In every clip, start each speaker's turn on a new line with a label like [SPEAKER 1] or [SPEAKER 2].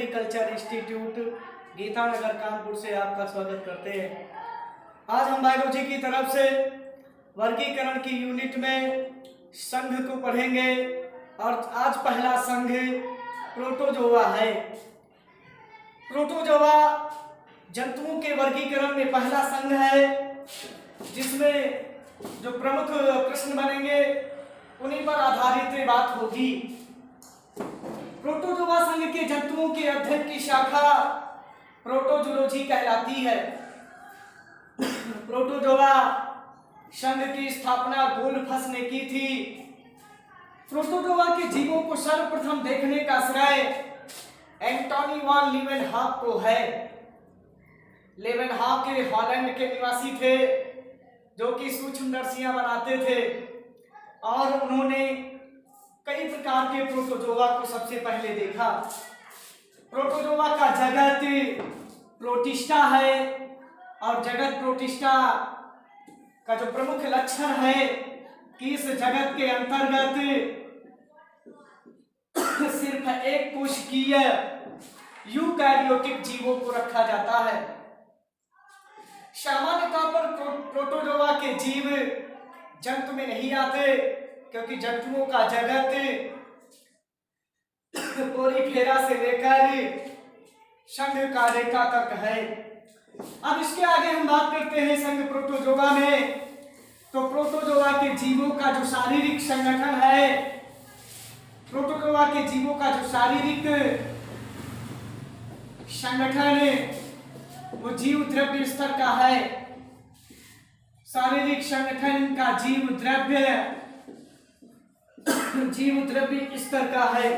[SPEAKER 1] Agriculture institute Geeta Nagar Kanpur से आपका स्वागत करते हैं। आज हम बायोलॉजी की तरफ से वर्गीकरण की यूनिट में संघ को पढ़ेंगे और आज पहला संघ प्रोटोजोआ है। प्रोटोजोआ जंतुओं के वर्गीकरण में पहला संघ है, जिसमें जो प्रमुख प्रश्न बनेंगे उन्हीं पर आधारित बात होगी। प्रोटोजोआ संघ के जंतुओं के अध्ययन की शाखा प्रोटोजोलॉजी कहलाती है। प्रोटोजोआ संघ की स्थापना गोल्फस ने की थी। प्रोटोजोआ के जीवों को सर्वप्रथम देखने का श्रेय एंटोनी वान लीवेनहॉक को है। लीवेनहॉक के हॉलैंड के निवासी थे, जो कि सूक्ष्मदर्शियां बनाते थे, और उन्होंने कई प्रकार के प्रोटोजोआ को सबसे पहले देखा। प्रोटोजोआ का जगत प्रोटिस्टा है, और जगत प्रोटिस्टा का जो प्रमुख लक्षण है कि इस जगत के अंतर्गत सिर्फ एक कोशिकीय यूकैरियोटिक जीवों को रखा जाता है। सामान्य तौर पर प्रोटोजोआ के जीव जंतु में नहीं आते, क्योंकि जंतुओं का जगत पोरीफेरा से लेकर संघकारिका तक है। अब इसके आगे हम बात करते हैं संघ प्रोटोजोआ में। तो प्रोटोजोआ के जीवों का जो शारीरिक संगठन है, प्रोटोजोआ के जीवों का जो शारीरिक संगठन वो जीव द्रव्य स्तर का है। शारीरिक संगठन का जीव द्रव्य स्तर का है।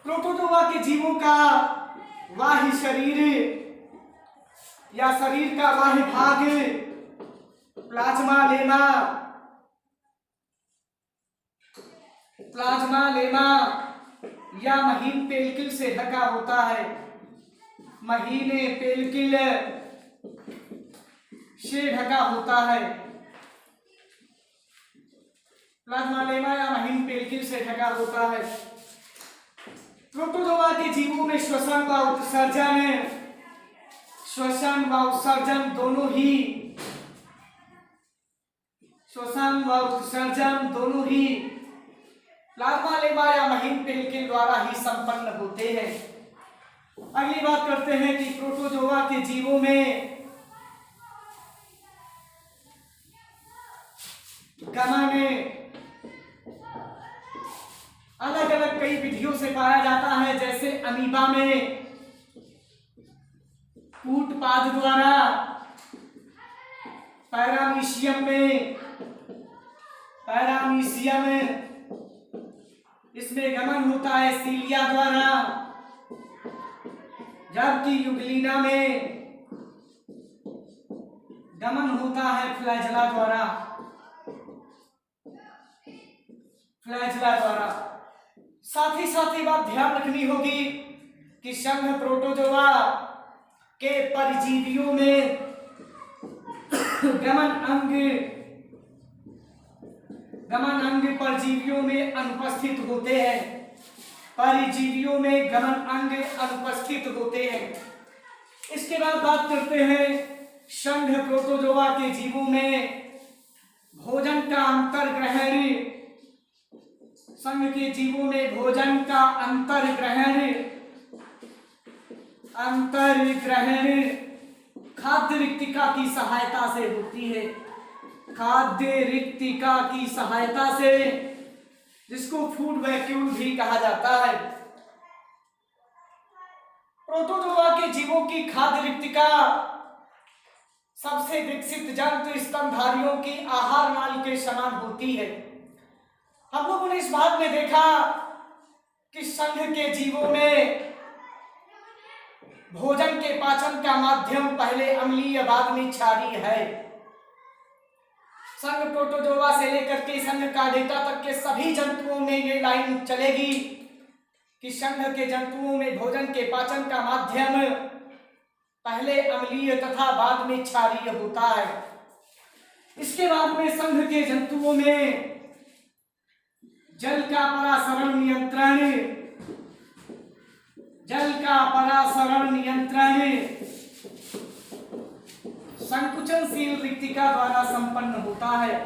[SPEAKER 1] प्रोटोजोआ के जीवों का बाह्य शरीर या शरीर का बाह्य भाग प्लाज्मा लेमा या महीन पेल्किल से ढका होता है। महीने पेल्किल से ढका होता है। प्लाज्मा लेमा या महीन पेल्किल से ढका होता है। प्रोटोजोआ के जीवों में श्वसन व उत्सर्जन दोनों ही प्लाज्मा लेमा या महीन पेल्किल द्वारा ही संपन्न होते हैं। अगली बात करते हैं कि प्रोटोजोआ के जीवों में गमन अलग अलग कई विधियों से पाया जाता है। जैसे अमीबा में कूटपाद द्वारा, पैरामीशियम इसमें गमन होता है सीलिया द्वारा, जबकि यूग्लिना में गमन होता है फ्लैजला द्वारा। साथ ही बात ध्यान रखनी होगी कि संघ प्रोटोजोआ के परजीवियों में गमन अंग परजीवियों में अनुपस्थित होते हैं। परजीवियों में गमन अंग अनुपस्थित होते हैं। इसके बाद बात करते हैं संघ प्रोटोजोआ के जीवों में भोजन का अंतर्ग्रहण। संघ के जीवों में भोजन का अंतर्ग्रहण खाद्य रिक्तिका की सहायता से होती है। खाद्य रिक्तिका की सहायता से, जिसको फूड वैक्यूल भी कहा जाता है। प्रोटोजोआ के जीवों की खाद्य रिक्तिका सबसे विकसित जंतु स्तनधारियों की आहार नाल के समान होती है। हम लोगों ने इस भाग में देखा कि संघ के जीवों में भोजन के पाचन का माध्यम पहले अम्लीय बाद में क्षारीय है। संघ प्रोटोजोआ से लेकर के संघ का डेटा तक के सभी जंतुओं में ये लाइन चलेगी कि संघ के जंतुओं में भोजन के पाचन का माध्यम पहले अम्लीय तथा बाद में क्षारीय होता है। इसके बाद में संघ के जंतुओं में जल का परासरण नियंत्रण जल का परासरण नियंत्रण संकुचनशील रिक्तिका द्वारा संपन्न होता है।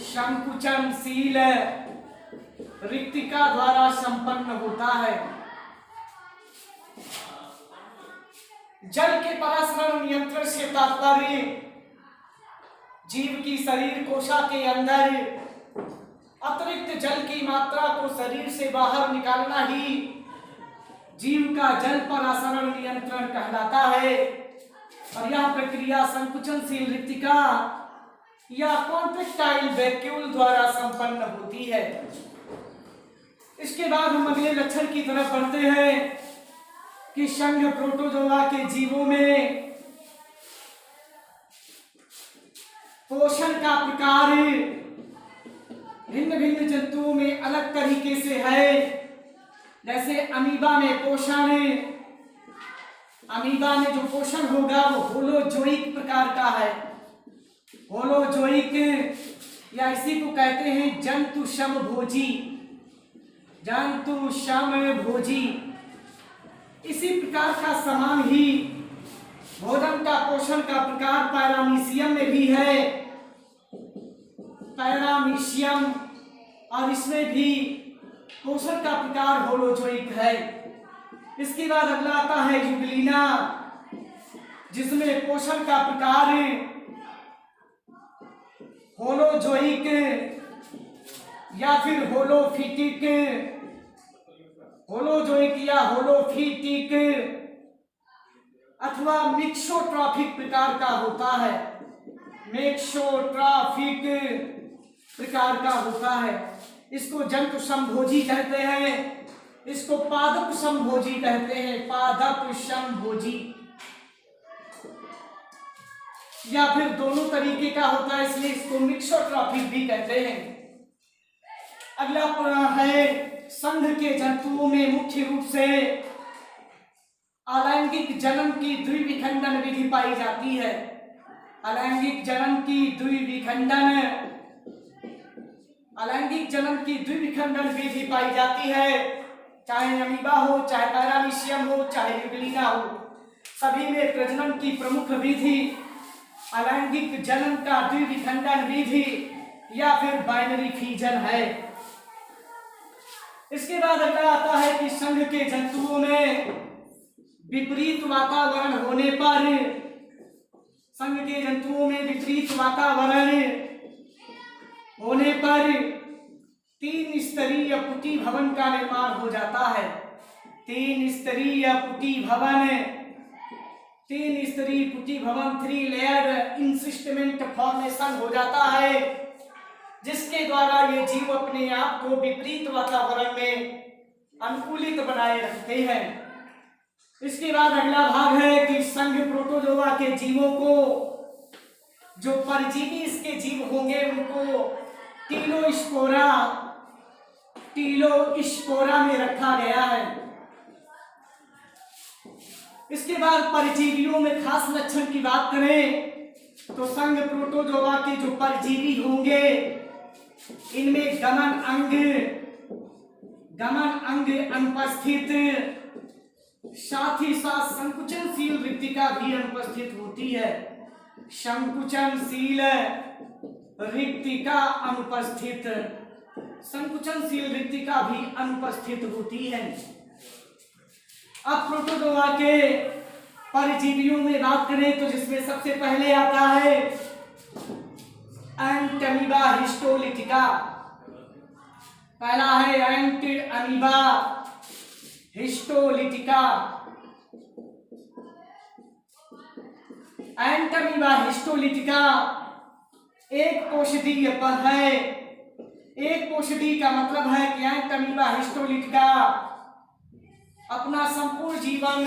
[SPEAKER 1] संकुचनशील रिक्तिका द्वारा संपन्न होता है। जल के परासरण नियंत्रण से तात्पर्य जीव की शरीर कोशा के अंदर अतिरिक्त जल की मात्रा को शरीर से बाहर निकालना ही जीव का जल परासरण नियंत्रण कहलाता है। और यह प्रक्रिया संकुचनशील रिक्तिका या कॉन्ट्रैक्टाइल वैक्यूल द्वारा संपन्न होती है। इसके बाद हम अगले लक्षण की तरफ बढ़ते हैं कि संघ प्रोटोजोआ के जीवों में पोषण का प्रकार भिन्न भिन्न जंतुओं में अलग तरीके से है। जैसे अमीबा में पोषण, अमीबा में जो पोषण होगा वो होलोजोइक प्रकार का है। होलोजोइक या इसी को कहते हैं जंतु समभोजी, जंतु समभोजी। इसी प्रकार का समान ही भोजन का पोषण का प्रकार पैरामीशियम में भी है, पैरामीशियम, और इसमें भी पोषण का प्रकार होलोजोइक है। इसके बाद अगला आता है युगलिना, जिसमें पोषण का प्रकार होलोजोइक या फिर होलोफिटिक, होलोजोइक या होलोफिटिक अथवा मिक्सोट्रॉफिक प्रकार का होता है। मिक्सोट्रॉफिक प्रकार का होता है। इसको जंतु समभोजी कहते हैं, इसको पादप समभोजी कहते हैं, पादप समभोजी, या फिर दोनों तरीके का होता है, इसलिए इसको मिक्सोट्रॉफिक भी कहते हैं। अगला है संघ के जंतुओं में मुख्य रूप से अलैंगिक जनन की द्विविखंडन विधि पाई जाती है। अलैंगिक जनन की द्विविखंडन, अलैंगिक जनन की द्विविखंडन विधि पाई जाती है। चाहे अमीबा हो, चाहे पैरामीशियम हो, चाहे युगलिना हो, सभी में प्रजनन की प्रमुख विधि अलैंगिक जनन का द्विविखंडन विधि या फिर बाइनरी फीजन है। इसके बाद अगला आता है कि संघ के जंतुओं में विपरीत वातावरण होने पर, संघ के जंतुओं में विपरीत वातावरण होने पर 3 स्तरीय पुटी भवन का निर्माण हो जाता है। 3 स्तरीय पुटी भवन, 3 स्तरीय पुटी भवन 3 लेयर इंसिस्टमेंट फॉर्मेशन हो जाता है, जिसके द्वारा ये जीव अपने आप को विपरीत वातावरण में अनुकूलित बनाए रखते हैं। इसके बाद अगला भाग है कि संघ प्रोटोजोआ के जीवों को, जो परजीवी इसके जीव होंगे, उनको टीलोस्पोरा में रखा गया है। इसके बाद परजीवियों में खास लक्षण की बात करें तो संघ प्रोटोजोआ के जो परजीवी होंगे, इनमें गमन अंग अनुपस्थित, साथ ही साथ संकुचनशील रिक्तिका भी अनुपस्थित होती है। संकुचनशील रिक्तिका अनुपस्थित, संकुचनशील रिक्तिका भी अनुपस्थित होती है। अब प्रोटोजोआ के परजीवियों में बात करें तो जिसमें सबसे पहले आता है एंटमीबा हिस्टोलिटिका। पहला है एंटमीबा हिस्टोलिटिका। एंटमीबा हिस्टोलिटिका एक कोषीय पद है। एक कोषीय का मतलब है कि एंटमीबा हिस्टोलिटिका अपना संपूर्ण जीवन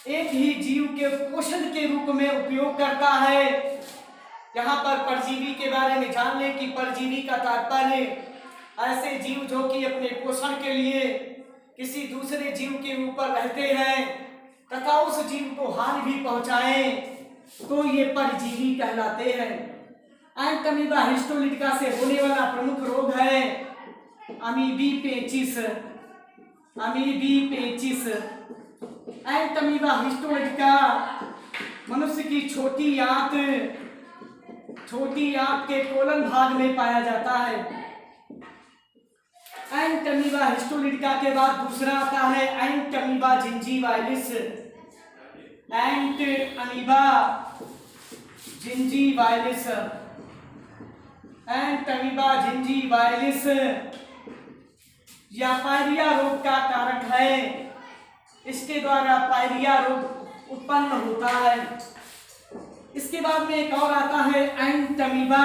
[SPEAKER 1] एक ही जीव के पोषण के रूप में उपयोग करता है। यहाँ पर परजीवी के बारे में जान लें कि परजीवी का तात्पर्य ऐसे जीव जो कि अपने पोषण के लिए किसी दूसरे जीव के ऊपर रहते हैं तथा उस जीव को हानि भी पहुंचाएं, तो ये परजीवी कहलाते हैं। एंटमीबा हिस्टोलिटिका से होने वाला प्रमुख रोग है अमीबी पेचिस। अमीबी पेचिस एंड अमीबा हिस्टोरिका मनुष्य की छोटी आंत के कोलन भाग में पाया जाता है। एंट अमीबा हिस्टोलिटिका के बाद दूसरा आता है एंट अमीबा जिंजीवाइलिस। एंट अमीबा जिंजीवाइलिस, एंट अमीबा जिंजीवाइलिस या पायरिया रोग का कारक है। इसके द्वारा पायरिया रोग उत्पन्न होता है। इसके बाद में एक और आता है एंट अमीबा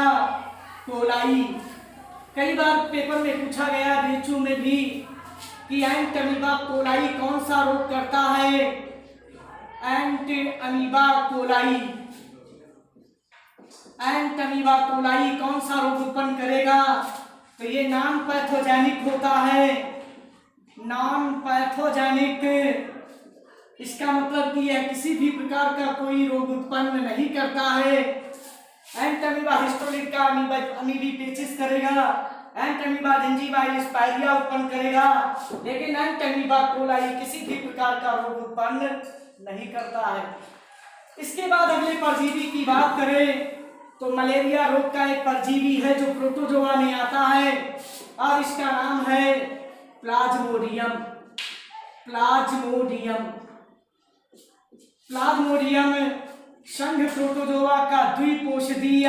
[SPEAKER 1] कोलाई। कई बार पेपर में पूछा गया रेचू में भी कि एंट अमीबा कोलाई कौन सा रोग करता है। एंट अमीबा कोलाई, एंट अमीबा कोलाई कौन सा रोग उत्पन्न करेगा? तो ये नॉन पैथोजेनिक होता है। नॉन पैथोजेनिक, इसका मतलब कि यह किसी भी प्रकार का कोई रोग उत्पन्न नहीं करता है। एंट अमीबा हिस्टोलिटिका अमीबी पेचिस करेगा, एंट अमीबा जिंजीवाइलिस पायरिया उत्पन्न करेगा, लेकिन एंट अमीबा कोलाई किसी भी प्रकार का रोग उत्पन्न नहीं करता है। इसके बाद अगले परजीवी की बात करें तो मलेरिया रोग का एक परजीवी है जो प्रोटोजोआ में आता है और इसका नाम है प्लाज्मोडियम। प्लाज्मोडियम, प्लाज्मोडियम संघ प्रोटोजोआ का द्विपोषदीय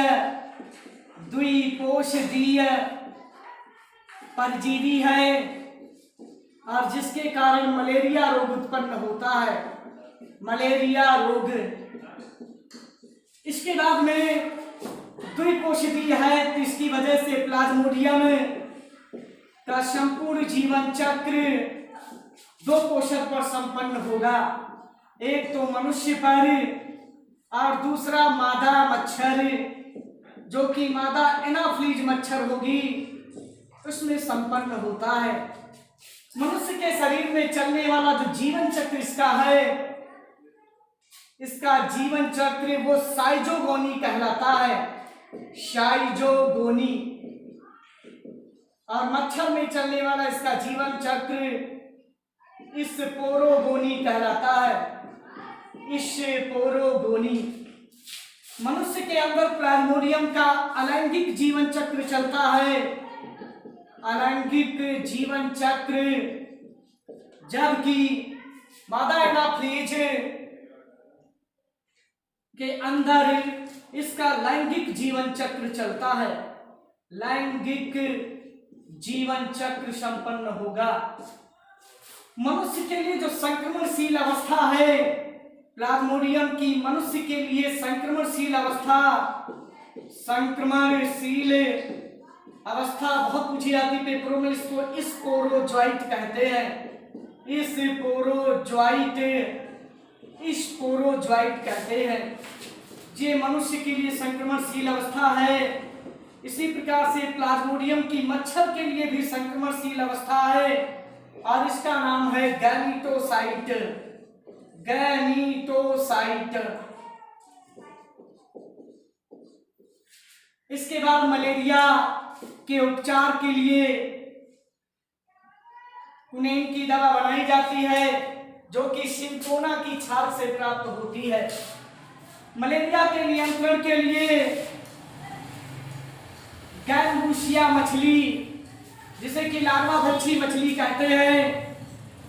[SPEAKER 1] परजीवी है और जिसके कारण मलेरिया रोग उत्पन्न होता है। मलेरिया रोग। इसके बाद में द्विपोषदीय है तो इसकी वजह से प्लाज्मोडियम का संपूर्ण जीवन चक्र दो पोषक पर संपन्न होगा। एक तो मनुष्य पर और दूसरा मादा मच्छर, जो कि मादा एनाफ्लीज मच्छर होगी, उसमें संपन्न होता है। मनुष्य के शरीर में चलने वाला जो जीवन चक्र इसका है, इसका जीवन चक्र वो साइजोगोनी कहलाता है। साइजोगोनी। और मच्छर में चलने वाला इसका जीवन चक्र स्पोरोगोनी कहलाता है। स्पोरोगोनी। मनुष्य के अंदर प्लाज्मोडियम का अलैंगिक जीवन चक्र चलता है। अलैंगिक जीवन चक्र, जबकि मादा एनाफ्लीज के अंदर इसका लैंगिक जीवन चक्र चलता है। लैंगिक जीवन चक्र संपन्न होगा। मनुष्य के लिए जो संक्रमणशील अवस्था है प्लाज्मोडियम की, मनुष्य के लिए संक्रमणशील अवस्था बहुत पूछी जाती पेपरों में। इसको स्पोरोजोइट कहते हैं। स्पोरोजोइट कहते हैं। ये मनुष्य के लिए संक्रमणशील अवस्था है। इसी प्रकार से प्लाज्मोडियम की मच्छर के लिए भी संक्रमणशील अवस्था है और इसका नाम है गैमीटोसाइट। गैमीटोसाइट। इसके बाद मलेरिया के उपचार के लिए कुनेन की दवा बनाई जाती है जो कि सिंकोना की छाल से प्राप्त होती है। मलेरिया के नियंत्रण के लिए गैम्बूसिया मछली, जिसे कि लार्वा भक्षी मछली कहते हैं,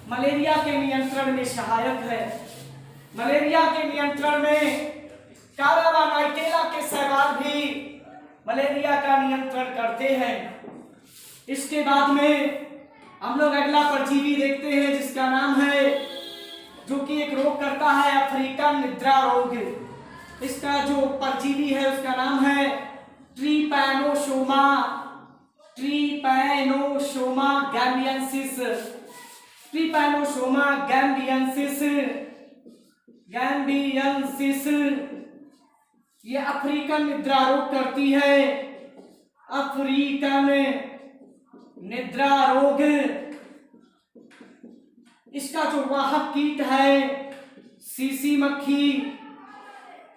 [SPEAKER 1] मलेरिया के नियंत्रण में सहायक है। मलेरिया के नियंत्रण में कारावा नाइटेला के शैवाल भी मलेरिया का नियंत्रण करते हैं। इसके बाद में हम लोग अगला परजीवी देखते हैं जिसका नाम है, जो कि एक रोग करता है अफ्रीकन निद्रा रोग। इसका जो परजीवी है उसका नाम है ट्रिपैनोसोमा गैम्बियंसिस। ट्रिपैनोसोमा गैम्बियंसिस ये अफ्रीकन निद्रा रोग करती है। अफ्रीकन निद्रा रोग। इसका जो वाहक कीट है सीसी मक्खी।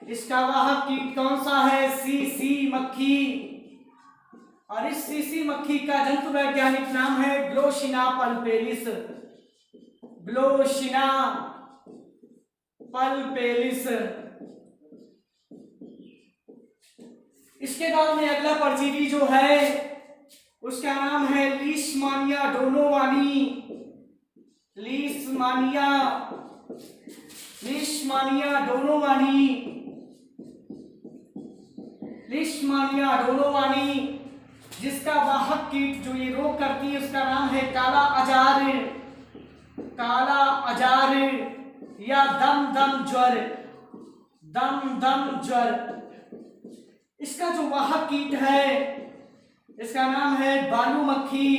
[SPEAKER 1] इसका वाहक कीट कौन सा है? सीसी मक्खी। और इस सीसी मक्खी का जंतु वैज्ञानिक नाम है ग्लोसिना पल्पेलिस। ब्लोशिना पल्पेलिस। इसके बाद में अगला परजीवी जो है उसका नाम है लीशमानिया डोनोवानी। लीशमानिया डोनोवानी, जिसका वाहक कीट जो ये रोग करती है उसका नाम है काला अजार या दम ज्वर। इसका जो वाहक कीट है इसका नाम है बालू मक्खी।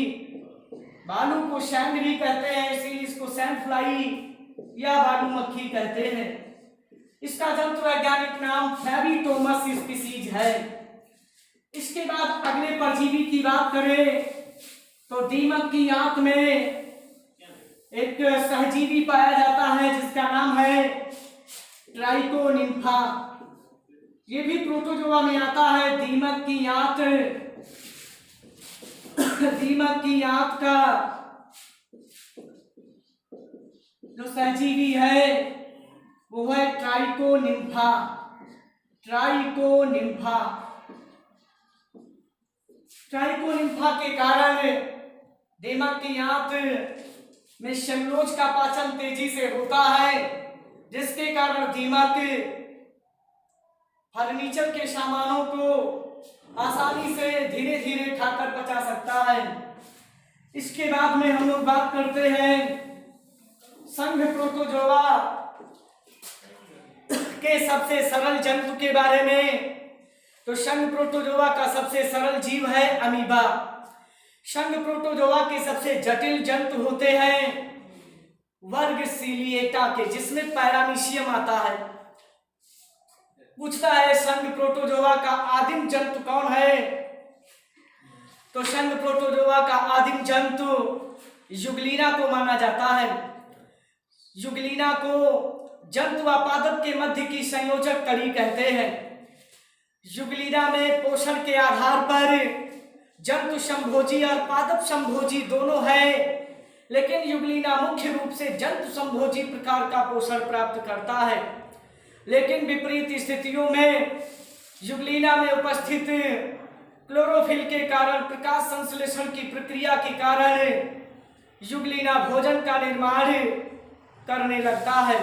[SPEAKER 1] बालू को सैंड भी कहते हैं, इसीलिए इसको सैंड फ्लाई या बालू मक्खी कहते हैं। इसका जंतु वैज्ञानिक नाम फेबिटोमस स्पीसीज है। इसके बाद अगले परजीवी की बात करें तो दीमक की आंत में एक सहजीवी पाया जाता है जिसका नाम है ट्राइकोनिम्फा। ये भी प्रोटोजोआ में आता है। दीमक की आंत का जो सहजीवी है वो है ट्राइकोनिम्फा। ट्राइकोनिम्फा के कारण दीमक की आंत में सेलुलोज का पाचन तेजी से होता है, जिसके कारण दीमक फर्नीचर के सामानों को आसानी से धीरे धीरे खाकर पचा सकता है। इसके बाद में हम लोग बात करते हैं संघ प्रोटोजोआ के सबसे सरल जंतु के बारे में। तो संघ प्रोटोजोआ का सबसे सरल जीव है अमीबा। संघ प्रोटोजोआ के सबसे जटिल जंतु होते हैं वर्ग सीलिएटा के, जिसमें पैरामीशियम आता है। पूछता है संघ प्रोटोजोआ का आदिम जंतु कौन है? तो संघ प्रोटोजोआ का आदिम जंतु युगलीना को माना जाता है। युगलीना को जंतु व पादप के मध्य की संयोजक कड़ी कहते हैं। युगलीना में पोषण के आधार पर जंतु संभोजी और पादप संभोजी दोनों है, लेकिन युगलीना मुख्य रूप से जंतु संभोजी प्रकार का पोषण प्राप्त करता है। लेकिन विपरीत स्थितियों में युगलीना में उपस्थित क्लोरोफिल के कारण, प्रकाश संश्लेषण की प्रक्रिया के कारण युगलीना भोजन का निर्माण करने लगता है,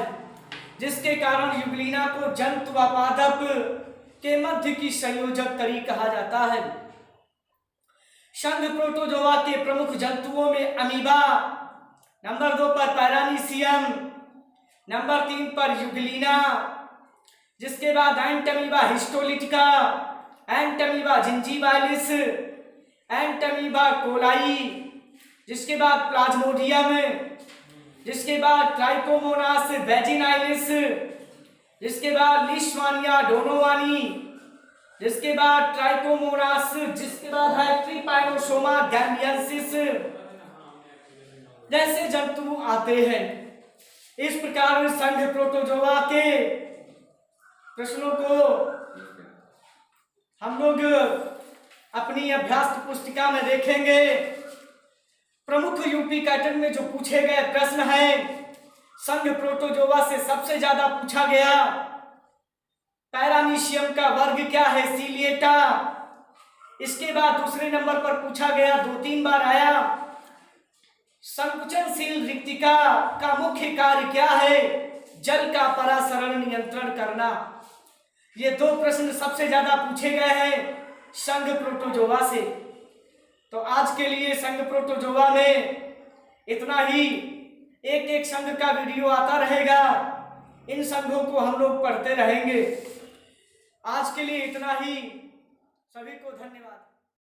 [SPEAKER 1] जिसके कारण युगलीना को जंतु व पादप के मध्य की संयोजक कड़ी कहा जाता है। संघ प्रोटोजोआ के प्रमुख जंतुओं में अमीबा, नंबर 2 पर पैरामीशियम, नंबर 3 पर युगलीना, जिसके बाद entamoeba histolytica, entamoeba gingivalis, entamoeba coli, जिसके बाद प्लाज्मोडियम, जिसके बाद ट्राइकोमोनास वेजिनाइलिस, जिसके बाद लीशमानिया डोनोवानी, जिसके बाद ट्राइकोमोनास, जिसके बाद है ट्रिपाइनोसोमा गैम्बियंसिस जैसे जंतु आते हैं। इस प्रकार संघ प्रोटोजोआ के प्रश्नों को हम लोग अपनी अभ्यास पुस्तिका में देखेंगे। प्रमुख यूपी पैटर्न में जो पूछे गए प्रश्न हैं, संघ प्रोटोजोआ से सबसे ज्यादा पूछा गया पैरामीशियम का वर्ग क्या है, सीलिएटा। इसके बाद दूसरे नंबर पर पूछा गया, 2-3 बार आया, संकुचनशील रिक्तिका का मुख्य कार्य क्या है, जल का परासरण नियंत्रण करना। ये 2 प्रश्न सबसे ज्यादा पूछे गए हैं संघ प्रोटोजोआ से। तो आज के लिए संघ प्रोटोजोआ में इतना ही। एक संघ का वीडियो आता रहेगा, इन संघों को हम लोग पढ़ते रहेंगे। आज के लिए इतना ही। सभी को धन्यवाद।